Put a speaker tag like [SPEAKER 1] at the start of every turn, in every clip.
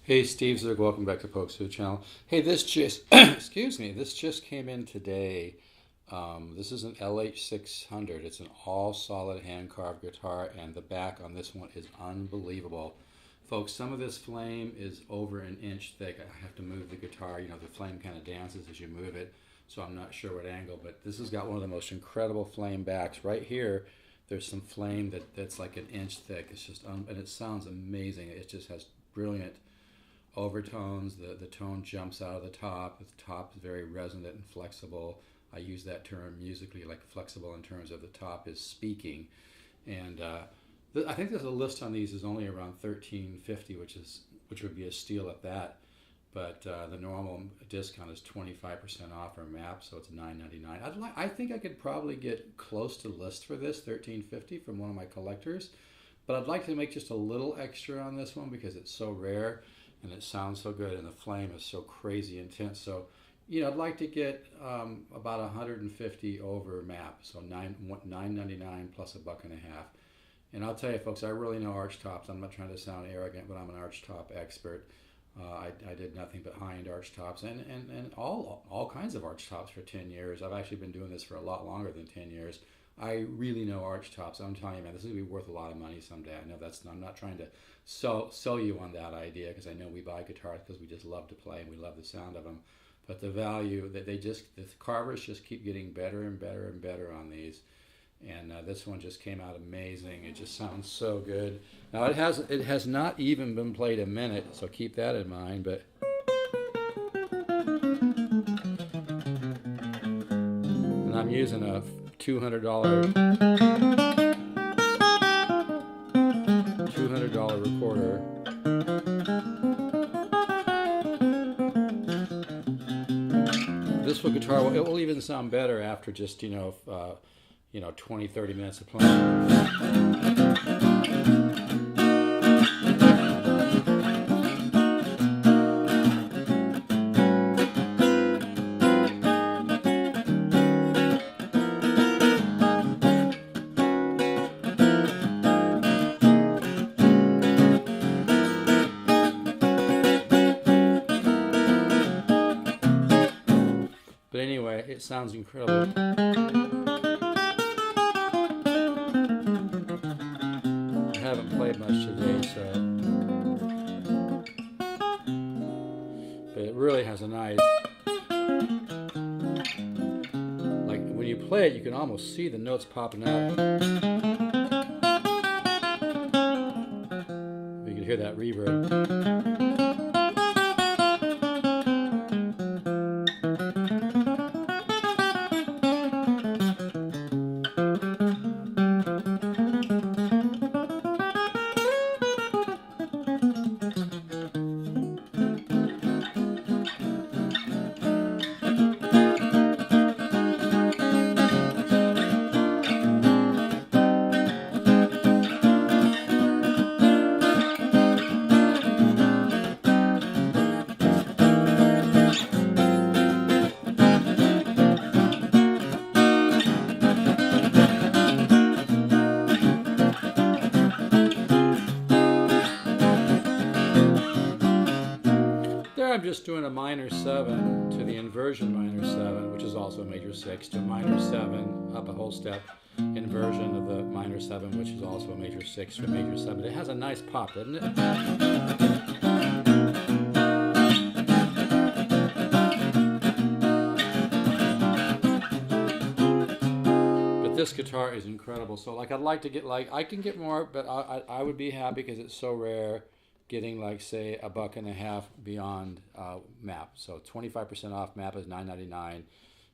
[SPEAKER 1] Hey, Steve Zerg, welcome back to Pokes channel. Hey, this just, excuse me, this just came in today. This is an LH600. It's an all solid hand carved guitar, and the back on this one is unbelievable. Folks, some of this flame is over an inch thick. I have to move the guitar. You know, the flame kind of dances as you move it, so I'm not sure what angle, but this has got one of the most incredible flame backs. Right here, there's some flame that's like an inch thick. It's just, and it sounds amazing. It just has brilliant overtones. The tone jumps out of the top. The top is very resonant and flexible. I use that term musically, like flexible in terms of the top is speaking. And I think there's a list on these is only around $13.50, which would be a steal at that. But the normal discount is 25% off our map, so it's $9.99. I think I could probably get close to list for this, $13.50 from one of my collectors. But I'd like to make just a little extra on this one because it's so rare and it sounds so good, and the flame is so crazy intense. So, you know, I'd like to get about 150 over map, so $9.99 plus a buck and a half. And I'll tell you, folks, I really know arch tops. I'm not trying to sound arrogant, but I'm an arch top expert. I did nothing but high-end arch tops and all kinds of arch tops for 10 years. I've actually been doing this for a lot longer than 10 years. I really know arch tops. I'm telling you, man, this is going to be worth a lot of money someday. I know I'm not trying to sell you on that idea, because I know we buy guitars because we just love to play and we love the sound of them. But the value that the carvers just keep getting better and better and better on these. And this one just came out amazing. It just sounds so good. Now it has not even been played a minute, so keep that in mind. But and I'm using a $200 recorder. This guitar it will even sound better after just 20-30 minutes of playing. But anyway, it sounds incredible. I haven't played much today, but it really has a nice, like when you play it, you can almost see the notes popping out. You can hear that reverb. I'm just doing a minor 7 to the inversion minor 7, which is also a major 6, to a minor 7, up a whole step, inversion of the minor 7, which is also a major 6 to a major 7. It has a nice pop, doesn't it? But this guitar is incredible. So like I'd like to get I can get more, but I would be happy because it's so rare, getting like say a buck and a half beyond map. So 25% off map is $9.99.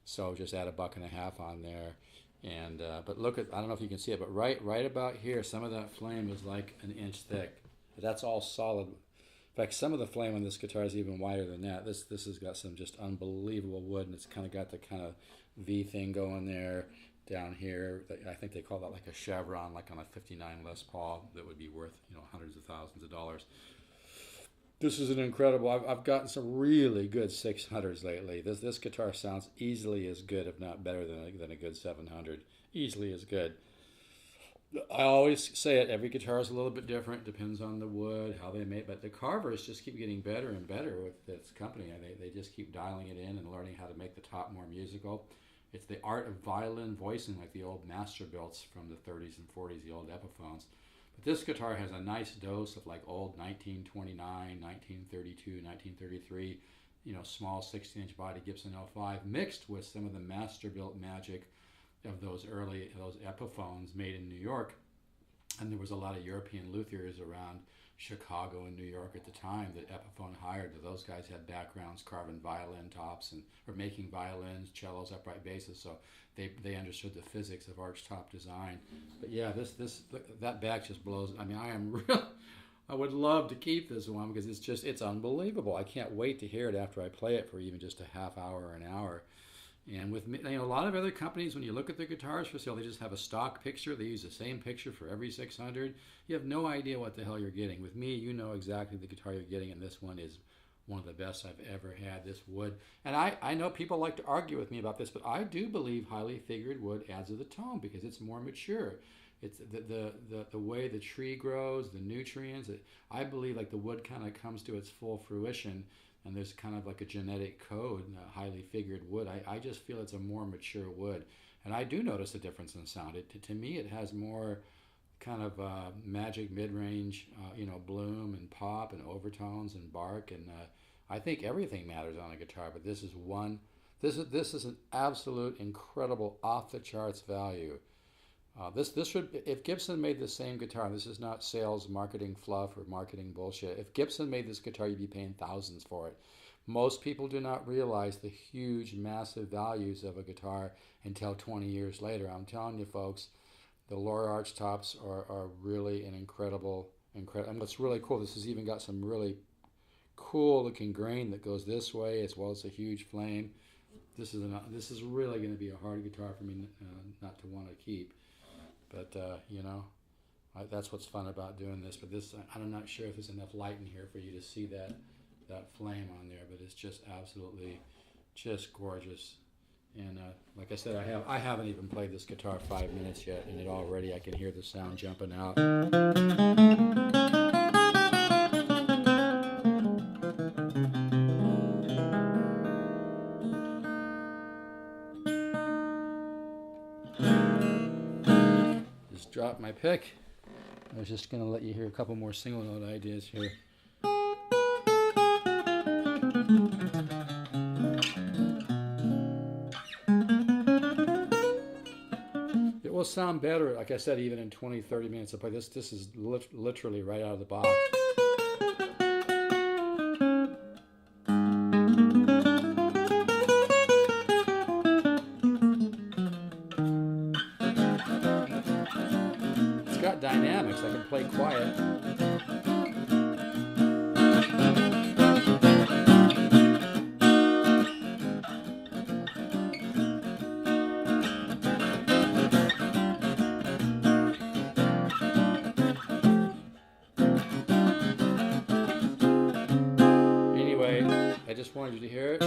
[SPEAKER 1] So just add a buck and a half on there. And but look at, I don't know if you can see it, but right about here, some of that flame is like an inch thick. That's all solid. In fact, some of the flame on this guitar is even wider than that. This has got some just unbelievable wood, and it's kind of got the kind of V thing going there. Down here, I think they call that like a chevron, like on a 59 Les Paul, that would be worth hundreds of thousands of dollars. This is an incredible. I've gotten some really good 600s lately. This guitar sounds easily as good, if not better, than a good 700. Easily as good. I always say it. Every guitar is a little bit different. Depends on the wood, how they make. But the carvers just keep getting better and better with this company. And they just keep dialing it in and learning how to make the top more musical. It's the art of violin voicing, like the old master builts from the 30s and 40s, the old Epiphones. But this guitar has a nice dose of like old 1929, 1932, 1933, small 16-inch body Gibson L5, mixed with some of the master built magic of those Epiphones made in New York. And there was a lot of European luthiers around Chicago and New York at the time that Epiphone hired. Those guys had backgrounds carving violin tops or making violins, cellos, upright basses, so they understood the physics of arch top design. But yeah, that back just blows. I mean, I would love to keep this one because it's unbelievable. I can't wait to hear it after I play it for even just a half hour or an hour. And with me, a lot of other companies, when you look at their guitars for sale, they just have a stock picture. They use the same picture for every 600. You have no idea what the hell you're getting. With me, you know exactly the guitar you're getting, and this one is one of the best I've ever had, this wood. And I know people like to argue with me about this, but I do believe highly figured wood adds to the tone because it's more mature. It's the way the tree grows, the nutrients. I believe like the wood kind of comes to its full fruition. And there's kind of like a genetic code, highly figured wood. I just feel it's a more mature wood. And I do notice a difference in sound. To me, it has more kind of magic mid-range, bloom and pop and overtones and bark. And I think everything matters on a guitar, but this is an absolute incredible off-the-charts value. If Gibson made the same guitar, and this is not sales, marketing fluff, or marketing bullshit. If Gibson made this guitar, you'd be paying thousands for it. Most people do not realize the huge, massive values of a guitar until 20 years later. I'm telling you, folks, the Loar arch tops are really an incredible. And what's really cool, this has even got some really cool looking grain that goes this way, as well as a huge flame. This is really going to be a hard guitar for me not to want to keep. But, that's what's fun about doing this. But I'm not sure if there's enough light in here for you to see that flame on there. But it's just absolutely just gorgeous. And like I said, I haven't even played this guitar 5 minutes yet. And already I can hear the sound jumping out. Drop my pick. I was just going to let you hear a couple more single note ideas here. It will sound better, like I said, even in 20, 30 minutes. But this is literally right out of the box. Got dynamics. I can play quiet. Anyway, I just wanted you to hear it.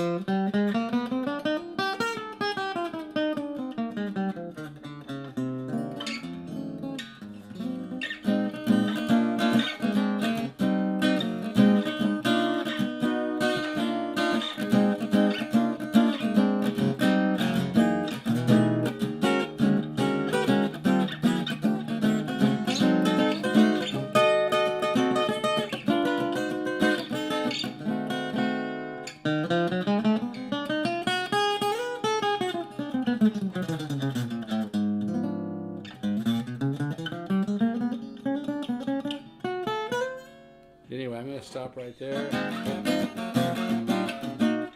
[SPEAKER 1] Anyway, I'm going to stop right there.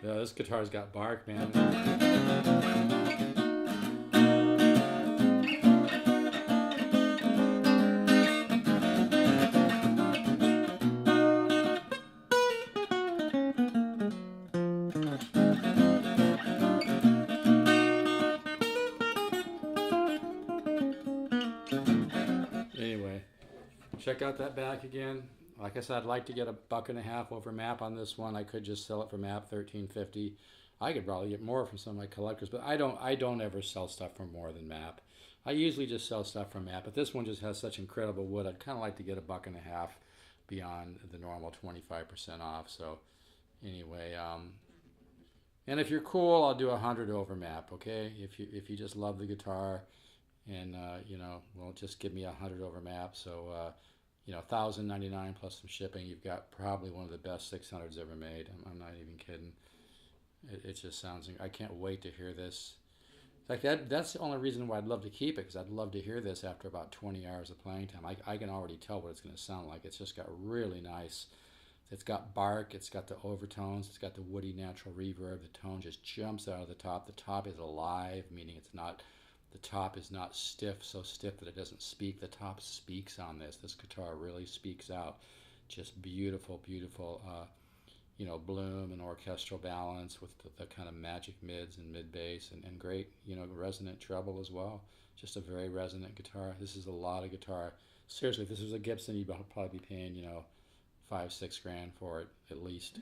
[SPEAKER 1] Yeah, this guitar's got bark, man. Anyway, check out that back again. Like I said, I'd like to get $1.50 over MAP on this one. I could just sell it for MAP $13.50. I could probably get more from some of my collectors, but I don't ever sell stuff for more than MAP. I usually just sell stuff from Matt, but this one just has such incredible wood. I'd kind of like to get $1.50 beyond the normal 25% off. So anyway, and if you're cool, I'll do 100 over map. Okay, if you just love the guitar, and well, just give me 100 over map. So $1,099 plus some shipping. You've got probably one of the best 600s ever made. I'm not even kidding. It just sounds. I can't wait to hear this. Like that's the only reason why I'd love to keep it, because I'd love to hear this after about 20 hours of playing time. I can already tell what it's going to sound like. It's just got really nice. It's got bark. It's got the overtones. It's got the woody natural reverb. The tone just jumps out of the top. The top is alive, meaning it's not. The top is not stiff, so stiff that it doesn't speak. The top speaks on this. This guitar really speaks out. Just beautiful, beautiful. Bloom and orchestral balance with the kind of magic mids and mid bass and great, resonant treble as well. Just a very resonant guitar. This is a lot of guitar. Seriously, if this was a Gibson, you'd probably be paying, $5-6 for it at least.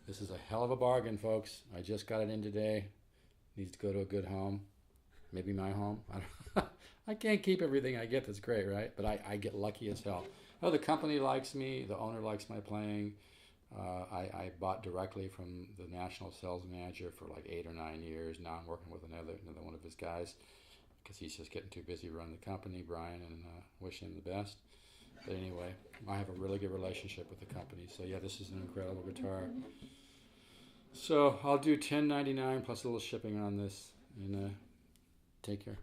[SPEAKER 1] This is a hell of a bargain, folks. I just got it in today. Needs to go to a good home. Maybe my home. I can't keep everything I get. That's great, right? But I get lucky as hell. Oh, the company likes me. The owner likes my playing. I bought directly from the national sales manager for like 8 or 9 years. Now I'm working with another one of his guys because he's just getting too busy running the company, Brian, and wish him the best. But anyway, I have a really good relationship with the company. So yeah, this is an incredible guitar. So I'll do $10.99 plus a little shipping on this, and take care.